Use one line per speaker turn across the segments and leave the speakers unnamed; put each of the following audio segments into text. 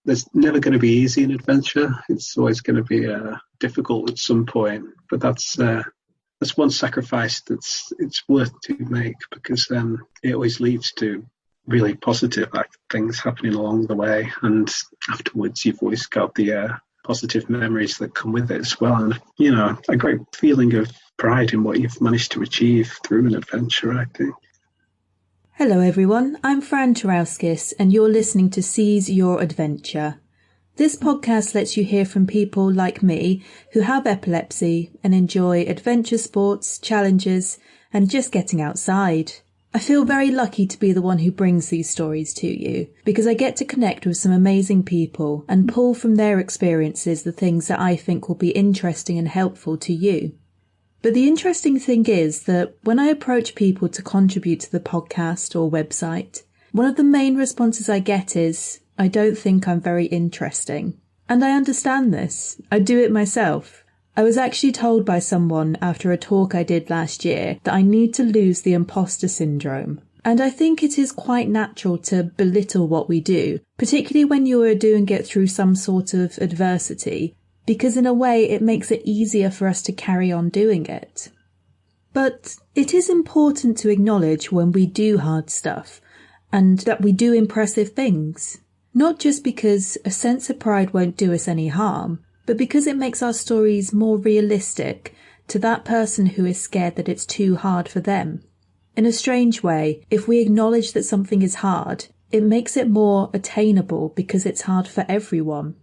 there's never going to be easy in adventure. It's always going to be difficult at some point. But that's one sacrifice it's worth to make, because it always leads to really positive things happening along the way. And afterwards, you've always got the positive memories that come with it as well. And, a great feeling of pride in what you've managed to achieve through an adventure, I think.
Hello everyone, I'm Fran Tarauskis and you're listening to Seize Your Adventure. This podcast lets you hear from people like me who have epilepsy and enjoy adventure sports, challenges and just getting outside. I feel very lucky to be the one who brings these stories to you, because I get to connect with some amazing people and pull from their experiences the things that I think will be interesting and helpful to you. But the interesting thing is that when I approach people to contribute to the podcast or website, one of the main responses I get is, I don't think I'm very interesting. And I understand this. I do it myself. I was actually told by someone after a talk I did last year that I need to lose the imposter syndrome. And I think it is quite natural to belittle what we do, particularly when you are doing it through some sort of adversity, because in a way it makes it easier for us to carry on doing it. But it is important to acknowledge when we do hard stuff, and that we do impressive things. Not just because a sense of pride won't do us any harm, but because it makes our stories more realistic to that person who is scared that it's too hard for them. In a strange way, if we acknowledge that something is hard, it makes it more attainable because it's hard for everyone.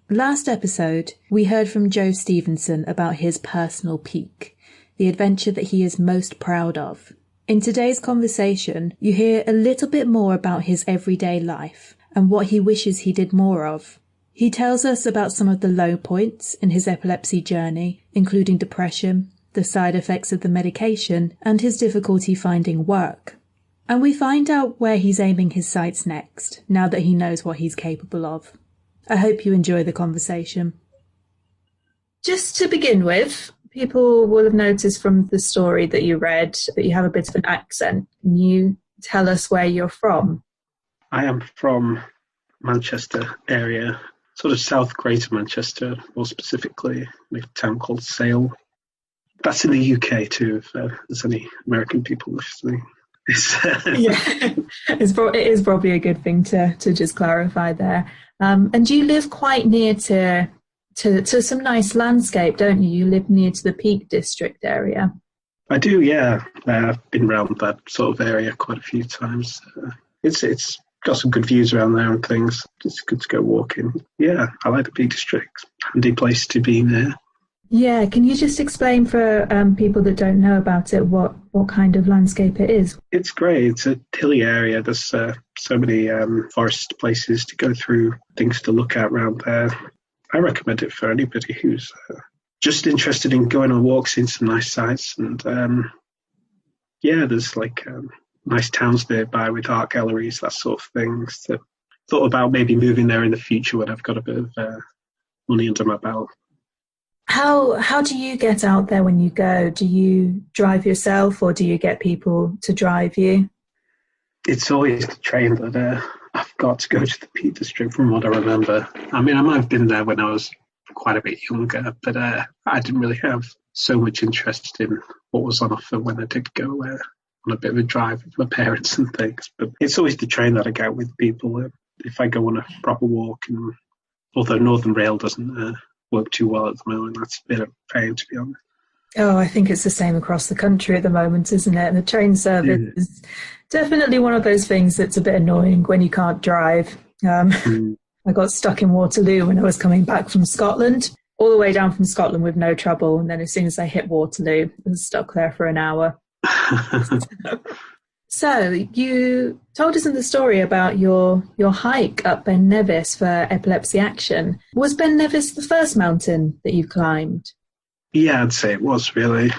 Last episode, we heard from Joe Stevenson about his personal peak, the adventure that he is most proud of. In today's conversation, you hear a little bit more about his everyday life and what he wishes he did more of. He tells us about some of the low points in his epilepsy journey, including depression, the side effects of the medication, and his difficulty finding work. And we find out where he's aiming his sights next, now that he knows what he's capable of. I hope you enjoy the conversation. Just to begin with, people will have noticed from the story that you read that you have a bit of an accent. Can you tell us where you're from?
I am from Manchester area, sort of South Greater Manchester, more specifically, a town called Sale. That's in the UK too, if there's any American people listening.
Yeah, it is probably a good thing to just clarify there. And you live quite near to some nice landscape, don't you? You live near to the Peak District area.
I do, yeah. I've been around that sort of area quite a few times. It's got some good views around there and things. It's good to go walking. Yeah, I like the Peak District. Handy place to be near.
Yeah, can you just explain for people that don't know about it what kind of landscape it is?
It's great. It's a hilly area. There's so many forest places to go through, things to look at around there. I recommend it for anybody who's just interested in going on walks, seeing some nice sights. And there's nice towns nearby with art galleries, that sort of thing. So thought about maybe moving there in the future when I've got a bit of money under my belt.
How do you get out there when you go? Do you drive yourself or do you get people to drive you?
It's always the train, but I've got to go to the Peak District from what I remember. I mean, I might have been there when I was quite a bit younger, but I didn't really have so much interest in what was on offer when I did go on a bit of a drive with my parents and things. But it's always the train that I get with people. If I go on a proper walk, and although Northern Rail doesn't work too well at the moment, that's a bit of a pain, to be honest.
Oh, I think it's the same across the country at the moment, isn't it? And the train service is definitely one of those things that's a bit annoying when you can't drive. I got stuck in Waterloo when I was coming back from Scotland, all the way down from Scotland with no trouble. And then as soon as I hit Waterloo, I was stuck there for an hour. So you told us in the story about your hike up Ben Nevis for Epilepsy Action. Was Ben Nevis the first mountain that you climbed?
Yeah, I'd say it was really.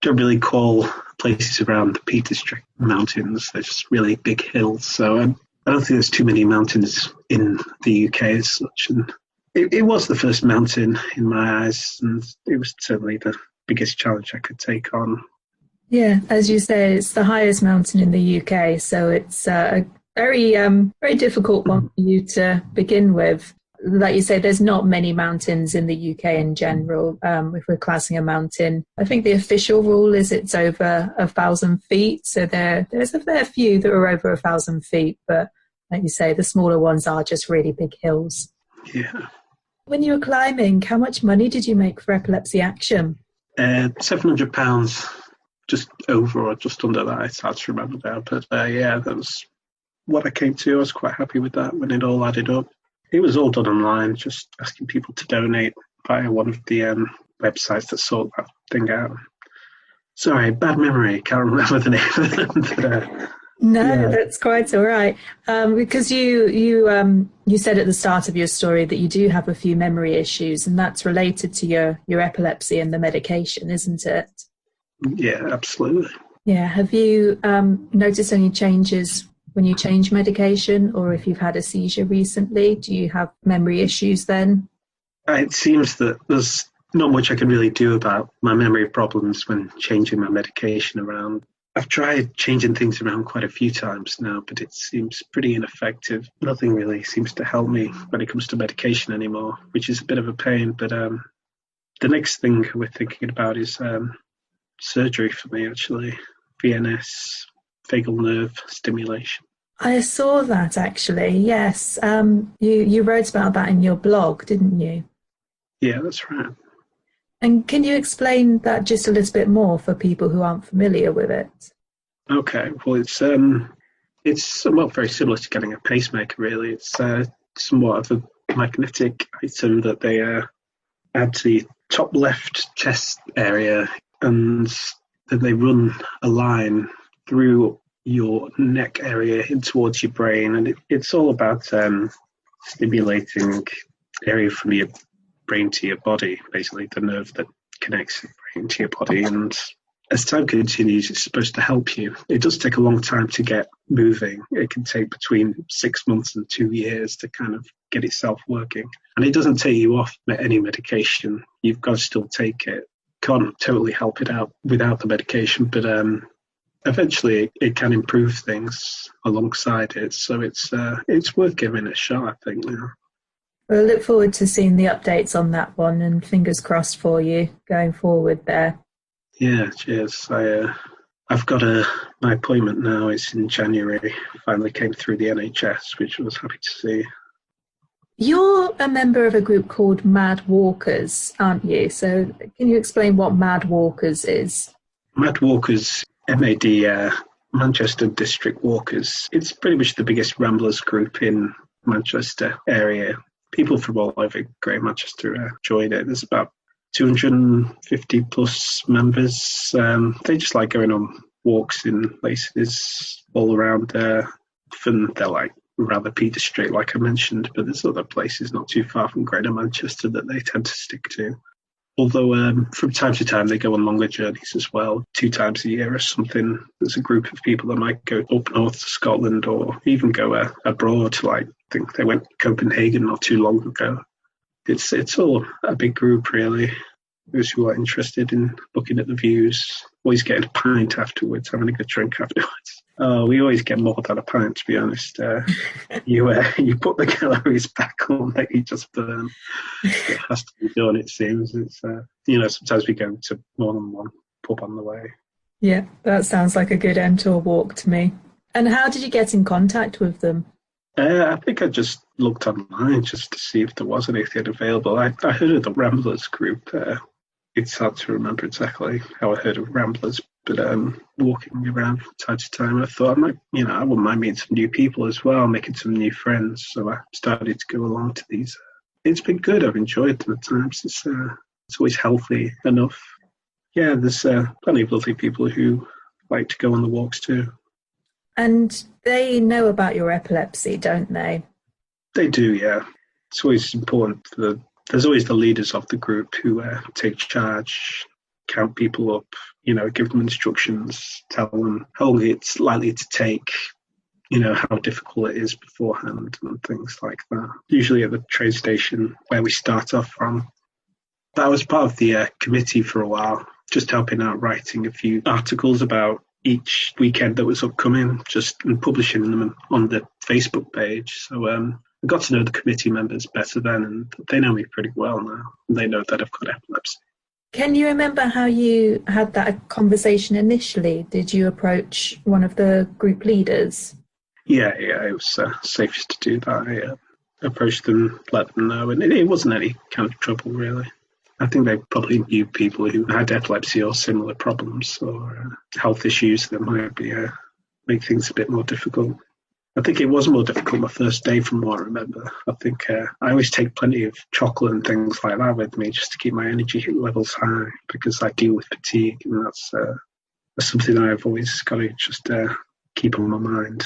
Don't really call places around the Peak District mountains. They're just really big hills. So I don't think there's too many mountains in the UK as such. And it was the first mountain in my eyes, and it was certainly the biggest challenge I could take on.
Yeah, as you say, it's the highest mountain in the UK, so it's a very, very difficult one for you to begin with. like you say, there's not many mountains in the UK in general. If we're classing a mountain, I think the official rule is it's over 1,000 feet. So there's a fair few that are over 1,000 feet. But like you say, the smaller ones are just really big hills.
Yeah.
When you were climbing, how much money did you make for Epilepsy Action?
£700, just over or just under that. It's hard to remember now. But yeah, that was what I came to. I was quite happy with that when it all added up. It was all done online, just asking people to donate via one of the websites that sort that thing out. Sorry, bad memory. Can't remember the name of them.
No, that's quite all right. Because you said at the start of your story that you do have a few memory issues, and that's related to your epilepsy and the medication, isn't it?
Yeah, absolutely.
Yeah. Have you noticed any changes when you change medication, or if you've had a seizure recently? Do you have memory issues then?
It seems that there's not much I can really do about my memory problems when changing my medication around. I've tried changing things around quite a few times now, but it seems pretty ineffective. Nothing really seems to help me when it comes to medication anymore, which is a bit of a pain. But the next thing we're thinking about is surgery for me, actually. VNS, vagal nerve stimulation.
I saw that, actually, yes. You wrote about that in your blog, didn't you?
Yeah, that's right.
And can you explain that just a little bit more for people who aren't familiar with it? Okay,
well, it's somewhat very similar to getting a pacemaker, really. It's somewhat of a magnetic item that they add to the top left chest area, and then they run a line through your neck area in towards your brain, and it's all about stimulating area from your brain to your body, basically the nerve that connects your brain to your body. And as time continues, it's supposed to help you. It does take a long time to get moving. It can take between 6 months and 2 years to kind of get itself working. And it doesn't take you off any medication. You've got to still take it. Can't totally help it out without the medication, but eventually it can improve things alongside it. So it's worth giving it a shot, I think, now.
Well, I look forward to seeing the updates on that one, and fingers crossed for you going forward there.
Yeah, cheers. I've got my appointment now. It's in January. Finally came through the NHS, which I was happy to see.
You're a member of a group called Mad Walkers, aren't you? So can you explain what Mad Walkers is? Mad Walkers,
MAD, Manchester District Walkers. It's pretty much the biggest ramblers group in Manchester area. People from all over Greater Manchester join it. There's about 250 plus members. They just like going on walks in places all around there. Often they're like rather Peter Street, like I mentioned, but there's other places not too far from Greater Manchester that they tend to stick to. Although from time to time they go on longer journeys as well, 2 times a year or something. There's a group of people that might go up north to Scotland or even go abroad. Like, I think they went to Copenhagen not too long ago. It's all a big group, really. Those who are interested in looking at the views, always getting a pint afterwards, having a good drink afterwards. We always get more than a pint, to be honest. You put the calories back on that you just burn. It has to be done, it seems. It's sometimes we go to more than one pub on the way. Yeah, that sounds like a good end to a walk to me. And how did you get in contact with them? I think I just looked online just to see if there was anything available. I heard of the Ramblers group. It's hard to remember exactly how I heard of Ramblers, but walking around from time to time, I thought I wouldn't mind meeting some new people as well, making some new friends. So I started to go along to these. It's been good. I've enjoyed them at times. It's always healthy enough. Yeah, there's plenty of lovely people who like to go on the walks too. And they know about your epilepsy, don't they? They do, yeah. It's always important. There's always the leaders of the group who take charge, count people up, give them instructions, tell them how long it's likely to take, how difficult it is beforehand and things like that. Usually at the train station where we start off from. But I was part of the committee for a while, just helping out writing a few articles about each weekend that was upcoming, just and publishing them on the Facebook page. So I got to know the committee members better then, and they know me pretty well now. They know that I've got epilepsy.
Can you remember how you had that conversation initially? Did you approach one of the group leaders?
Yeah, it was safest to do that. I approached them, let them know, and it wasn't any kind of trouble, really. I think they probably knew people who had epilepsy or similar problems or health issues that might be make things a bit more difficult. I think it was more difficult my first day from what I remember. I think I always take plenty of chocolate and things like that with me just to keep my energy levels high because I deal with fatigue, and that's something that I've always got to just keep on my mind.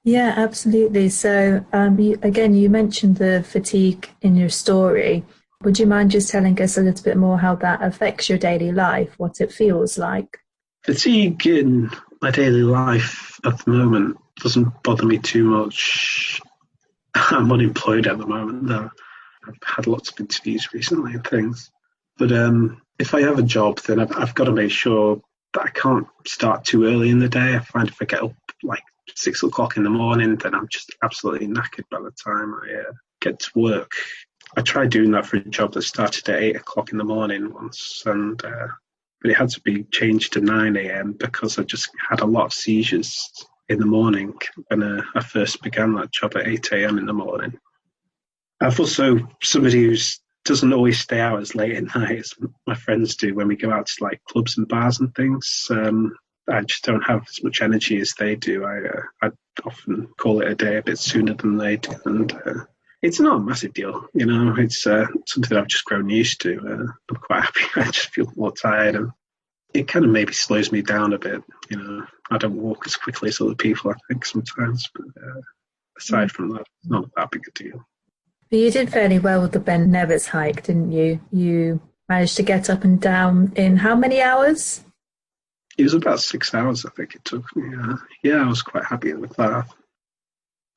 Yeah, absolutely. So you mentioned the fatigue in your story. Would you mind just telling us a little bit more how that affects your daily life, what it feels like?
Fatigue in my daily life at the moment doesn't bother me too much. I'm unemployed at the moment, though. I've had lots of interviews recently and things. But if I have a job, then I've got to make sure that I can't start too early in the day. I find if I get up like 6 o'clock in the morning, then I'm just absolutely knackered by the time I get to work. I tried doing that for a job that started at 8 o'clock in the morning once, but it had to be changed to 9 a.m. because I just had a lot of seizures in the morning when I first began that job at 8 a.m. in the morning. I've also somebody who doesn't always stay out as late at night as my friends do when we go out to like clubs and bars and things. I just don't have as much energy as they do. I often call it a day a bit sooner than they do, and it's not a massive deal, you know. It's something I've just grown used to. I'm quite happy. I just feel more tired, and it kind of maybe slows me down a bit. You know, I don't walk as quickly as other people, I think, sometimes. But aside from that, it's not that big a deal.
But you did fairly well with the Ben Nevis hike, didn't you? You managed to get up and down in how many hours?
It was about 6 hours, I think it took me. I was quite happy with that.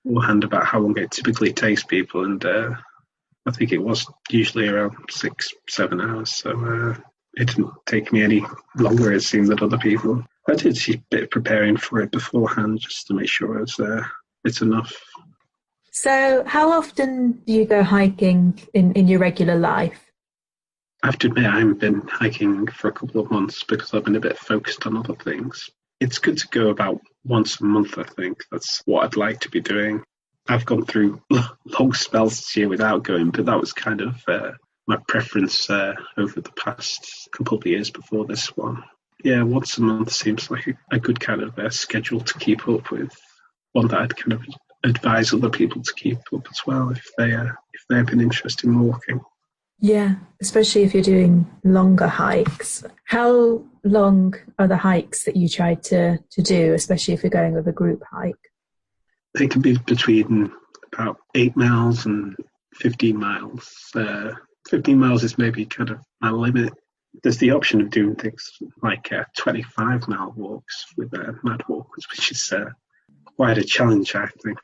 Beforehand about how long it typically takes people, and I think it was usually around 6-7 hours, so it didn't take me any longer, it seemed, than other people. I did see a bit of preparing for it beforehand just to make sure it's enough.
So how often do you go hiking in your regular life?
I have to admit I haven't been hiking for a couple of months because I've been a bit focused on other things. It's good to go about once a month, I think. That's what I'd like to be doing. I've gone through long spells this year without going, but that was kind of my preference over the past couple of years before this one. Yeah, once a month seems like a good kind of schedule to keep up with, one that I'd kind of advise other people to keep up as well if they have been interested in walking.
Yeah, especially if you're doing longer hikes. How long are the hikes that you try to do, especially if you're going with a group hike?
They can be between about 8 miles and 15 miles. 15 miles is maybe kind of my limit. There's the option of doing things like 25-mile walks with mad walkers, which is quite a challenge, I think.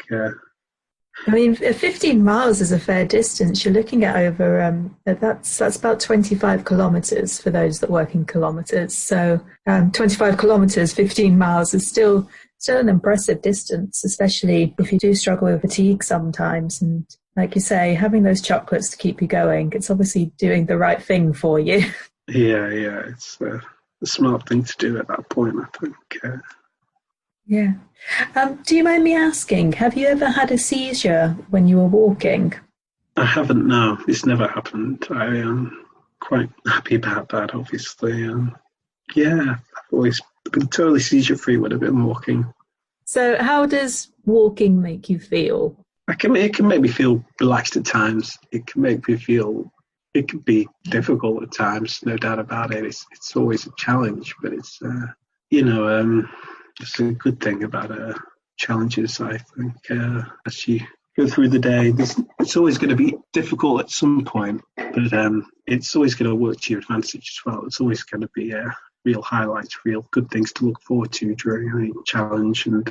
I mean, 15 miles is a fair distance. You're looking at over, that's about 25 kilometres for those that work in kilometres. So 25 kilometres, 15 miles is still an impressive distance, especially if you do struggle with fatigue sometimes. And like you say, having those chocolates to keep you going, it's obviously doing the right thing for you.
Yeah, it's a smart thing to do at that point, I think.
Yeah. Do you mind me asking, have you ever had a seizure when you were walking?
I haven't, no. It's never happened. I am quite happy about that, obviously. I've always been totally seizure-free when I've been walking.
So how does walking make you feel?
It can make me feel relaxed at times. It can make me feel, it can be difficult at times, no doubt about it. It's always a challenge, but it's, it's a good thing about challenges, I think. As you go through the day, it's always going to be difficult at some point, but it's always going to work to your advantage as well. It's always going to be real highlights, real good things to look forward to during any challenge. And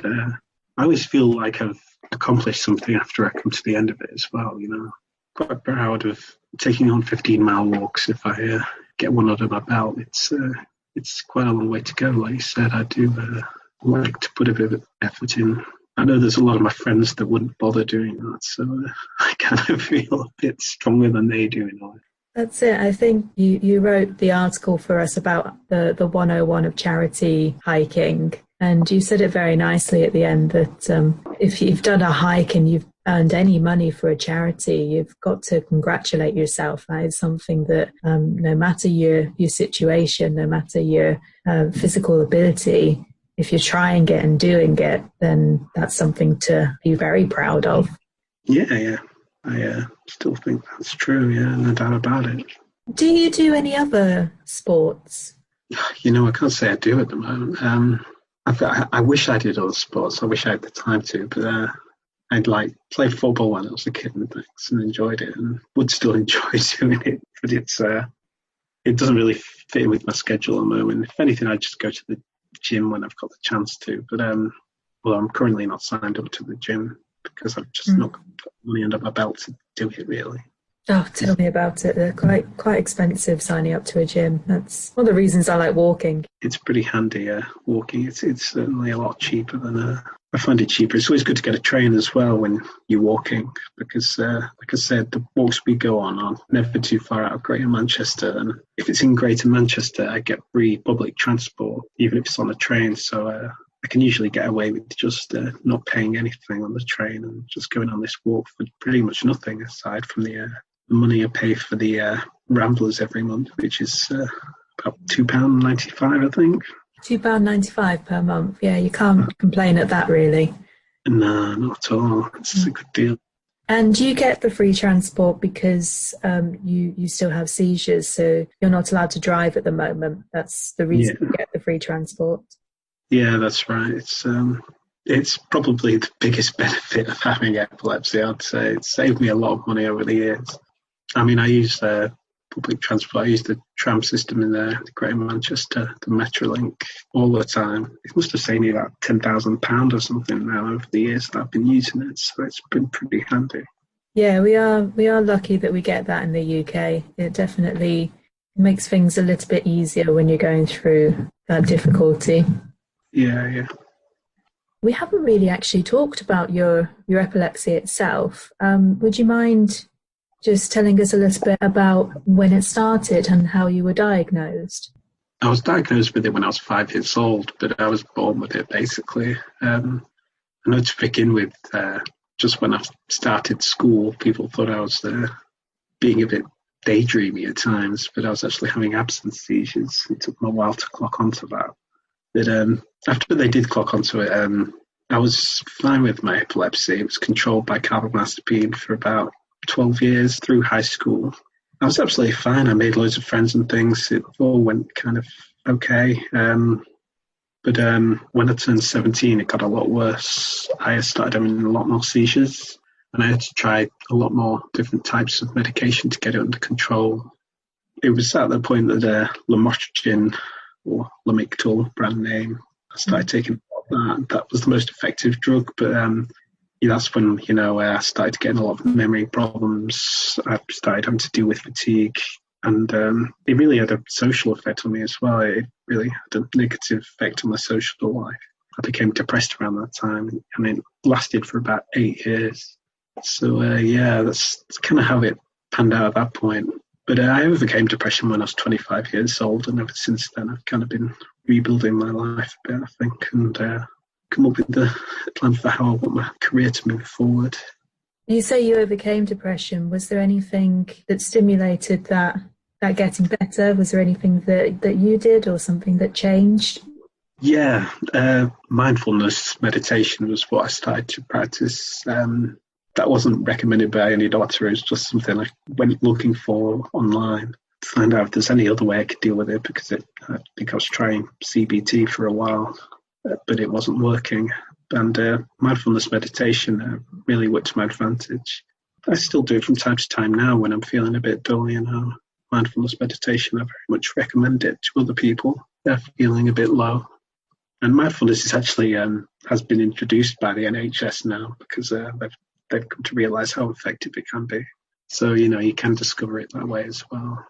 I always feel like I've accomplished something after I come to the end of it as well, you know. Quite proud of taking on 15-mile walks if I get one under my belt. It's quite a long way to go. Like you said, I do like to put a bit of effort in I know there's a lot of my friends that wouldn't bother doing that, so I kind of feel a bit stronger than they do in a way.
That's it. I think you wrote the article for us about the 101 of charity hiking, and you said it very nicely at the end that if you've done a hike and you've earned any money for a charity, you've got to congratulate yourself. That is something that no matter your situation, no matter your physical ability, if you're trying it and doing it, then that's something to be very proud of.
Yeah. I still think that's true, yeah, no doubt about it.
Do you do any other sports?
I can't say I do at the moment. I wish I did other sports. I wish I had the time to, but I'd play football when I was a kid and things and enjoyed it and would still enjoy doing it, but it doesn't really fit with my schedule at the moment. If anything, I just go to the gym when I've got the chance to, but I'm currently not signed up to the gym because I've just not got money under my belt to do it, really.
Oh, tell me about it. They're quite expensive signing up to a gym. That's one of the reasons I like walking.
It's pretty handy, walking. It's certainly a lot cheaper than... I find it cheaper. It's always good to get a train as well when you're walking because, like I said, the walks we go on are never too far out of Greater Manchester. And if it's in Greater Manchester, I get free public transport, even if it's on a train. So I can usually get away with just not paying anything on the train and just going on this walk for pretty much nothing aside from the money I pay for the Ramblers every month, which is about £2.95, I think.
£2.95 per month. Yeah, you can't complain at that, really.
No, not at all. It's a good deal.
And you get the free transport because you still have seizures, so you're not allowed to drive at the moment. That's the reason you get the free transport.
Yeah, that's right. It's probably the biggest benefit of having epilepsy, I'd say. It's saved me a lot of money over the years. I mean, I use public transport. I use the tram system in the Greater Manchester, the Metrolink, all the time. It must have saved me about £10,000 or something now over the years that I've been using it, so it's been pretty handy.
Yeah, we are lucky that we get that in the UK. It definitely makes things a little bit easier when you're going through that difficulty.
Yeah.
We haven't really actually talked about your epilepsy itself. Would you mind just telling us a little bit about when it started and how you were diagnosed?
I was diagnosed with it when I was 5 years old, but I was born with it, basically. I know to begin with, just when I started school, people thought I was being a bit daydreamy at times, but I was actually having absence seizures. It took me a while to clock onto that. But after they did clock onto it, I was fine with my epilepsy. It was controlled by carbamazepine for about 12 years through high school. I was absolutely fine. I made loads of friends and things. It all went kind of okay. But when I turned 17, it got a lot worse. I started having a lot more seizures, and I had to try a lot more different types of medication to get it under control. It was at the point that lamotrigine, or Lamictal brand name, I started taking that. That was the most effective drug, but that's when, I started getting a lot of memory problems. I started having to deal with fatigue, and it really had a social effect on me as well. It really had a negative effect on my social life. I became depressed around that time, and it lasted for about 8 years. So, that's kind of how it panned out at that point. But I overcame depression when I was 25 years old, and ever since then I've kind of been rebuilding my life a bit, I think, and come up with the plan for how I want my career to move forward.
You say you overcame depression. Was there anything that stimulated that getting better? Was there anything that you did or something that changed?
Yeah, mindfulness meditation was what I started to practice. That wasn't recommended by any doctor. It was just something I went looking for online to find out if there's any other way I could deal with it, because I think I was trying CBT for a while, but it wasn't working. And mindfulness meditation really worked to my advantage. I still do it from time to time now when I'm feeling a bit dull, Mindfulness meditation, I very much recommend it to other people. They're feeling a bit low. And mindfulness is actually has been introduced by the NHS now, because they've come to realise how effective it can be. So, you can discover it that way as well.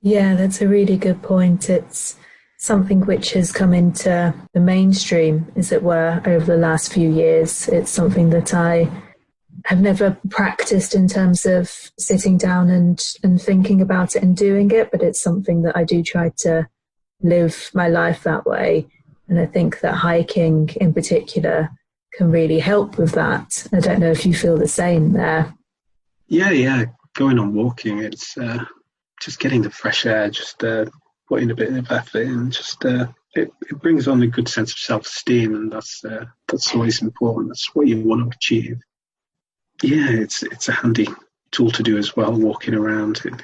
Yeah, that's a really good point. It's something which has come into the mainstream, as it were, over the last few years. It's something that I have never practiced in terms of sitting down and thinking about it and doing it, but it's something that I do try to live my life that way. And I think that hiking in particular can really help with that. I don't know if you feel the same there.
Yeah. Going on walking, it's just getting the fresh air, just putting a bit of effort in, just it brings on a good sense of self-esteem, and that's always important. That's what you want to achieve. Yeah, it's a handy tool to do as well, walking around. It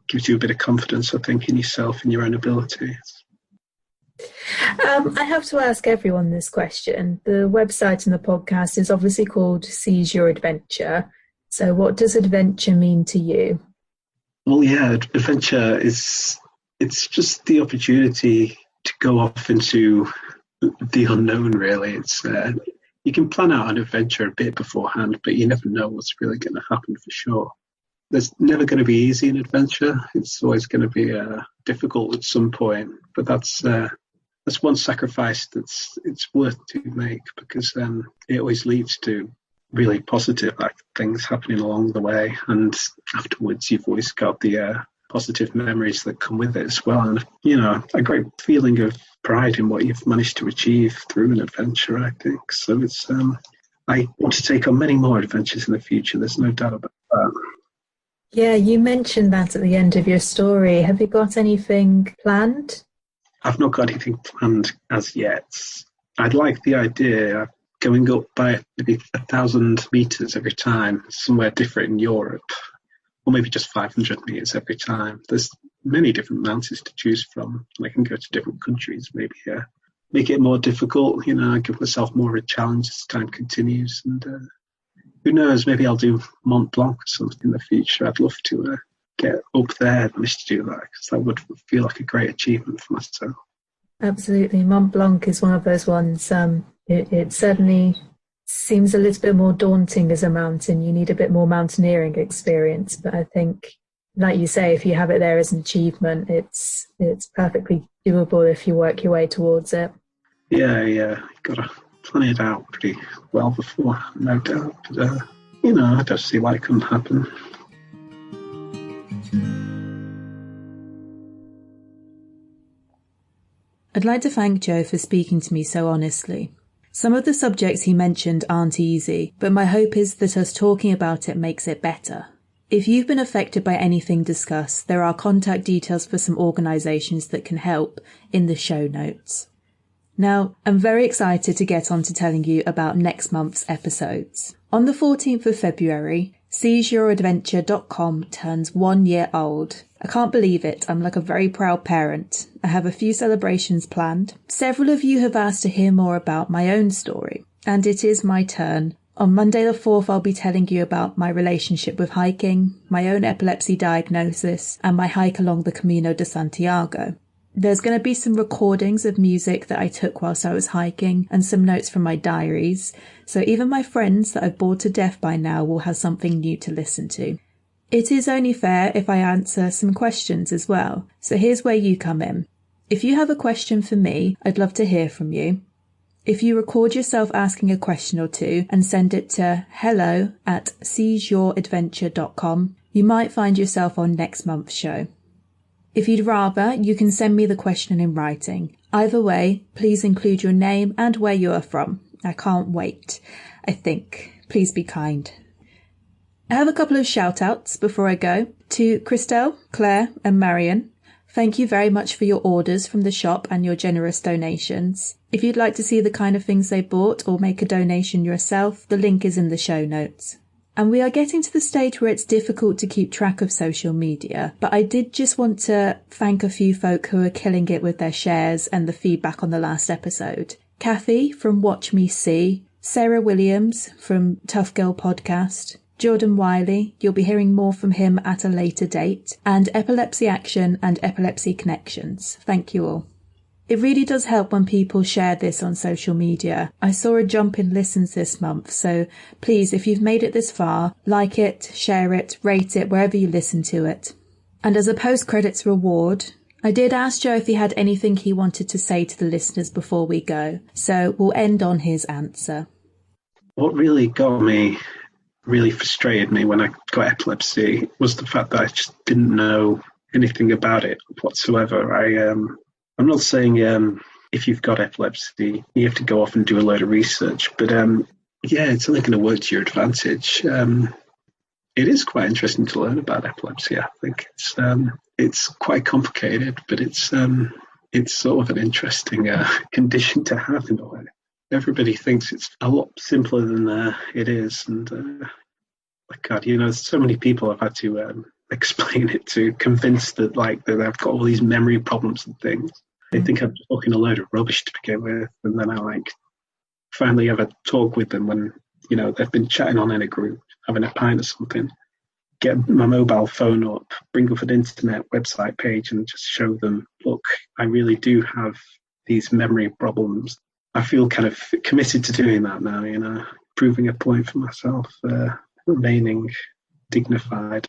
gives you a bit of confidence, I think, in yourself and your own abilities.
I have to ask everyone this question. The website and the podcast is obviously called Seize Your Adventure. So what does adventure mean to you?
Well, yeah, adventure it's just the opportunity to go off into the unknown, really. It's you can plan out an adventure a bit beforehand, but you never know what's really going to happen for sure. There's never going to be easy in adventure. It's always going to be difficult at some point, but that's one sacrifice it's worth to make, because it always leads to really positive things happening along the way, and afterwards you've always got the positive memories that come with it as well, and a great feeling of pride in what you've managed to achieve through an adventure, I think. So it's I want to take on many more adventures in the future, there's no doubt about that.
Yeah, you mentioned that at the end of your story. Have you got anything planned?
I've not got anything planned as yet. I'd like the idea of going up by maybe 1,000 meters every time, somewhere different in Europe, or maybe just 500 meters every time. There's many different mountains to choose from, and I can go to different countries, maybe make it more difficult, give myself more of a challenge as time continues. And who knows, maybe I'll do Mont Blanc or something in the future. I'd love to get up there and manage to do that, because that would feel like a great achievement for myself.
Absolutely. Mont Blanc is one of those ones. It certainly seems a little bit more daunting as a mountain. You need a bit more mountaineering experience. But I think, like you say, if you have it there as an achievement, it's perfectly doable if you work your way towards it.
Yeah. You've got to plan it out pretty well before, no doubt. But, I don't see why it couldn't happen.
I'd like to thank Joe for speaking to me so honestly. Some of the subjects he mentioned aren't easy, but my hope is that us talking about it makes it better. If you've been affected by anything discussed, there are contact details for some organisations that can help in the show notes. Now, I'm very excited to get on to telling you about next month's episodes. On the 14th of February, SeizeYourAdventure.com turns 1 year old. I can't believe it. I'm like a very proud parent. I have a few celebrations planned. Several of you have asked to hear more about my own story, and it is my turn. On Monday the 4th, I'll be telling you about my relationship with hiking, my own epilepsy diagnosis, and my hike along the Camino de Santiago. There's going to be some recordings of music that I took whilst I was hiking and some notes from my diaries, so even my friends that I've bored to death by now will have something new to listen to. It is only fair if I answer some questions as well, so here's where you come in. If you have a question for me, I'd love to hear from you. If you record yourself asking a question or two and send it to hello@seizeyouradventure.com, you might find yourself on next month's show. If you'd rather, you can send me the question in writing. Either way, please include your name and where you are from. I can't wait. I think. Please be kind. I have a couple of shout-outs before I go. To Christelle, Claire and Marion. Thank you very much for your orders from the shop and your generous donations. If you'd like to see the kind of things they bought or make a donation yourself, the link is in the show notes. And we are getting to the stage where it's difficult to keep track of social media, but I did just want to thank a few folk who are killing it with their shares and the feedback on the last episode. Kathy from Watch Me See, Sarah Williams from Tough Girl Podcast, Jordan Wiley, you'll be hearing more from him at a later date, and Epilepsy Action and Epilepsy Connections. Thank you all. It really does help when people share this on social media. I saw a jump in listens this month, so please, if you've made it this far, like it, share it, rate it, wherever you listen to it. And as a post-credits reward, I did ask Joe if he had anything he wanted to say to the listeners before we go, so we'll end on his answer.
What really frustrated me when I got epilepsy was the fact that I just didn't know anything about it whatsoever. I'm not saying if you've got epilepsy, you have to go off and do a load of research, but it's only going to work to your advantage. It is quite interesting to learn about epilepsy. I think it's quite complicated, but it's sort of an interesting condition to have in a way. Everybody thinks it's a lot simpler than it is, and God, there's so many people I've had to explain it to, convinced that that I've got all these memory problems and things. They think I'm talking a load of rubbish to begin with, and then I finally have a talk with them when they've been chatting on in a group, having a pint or something. Get my mobile phone up, bring up an internet website page, and just show them, look, I really do have these memory problems. I feel kind of committed to doing that now, proving a point for myself, remaining dignified.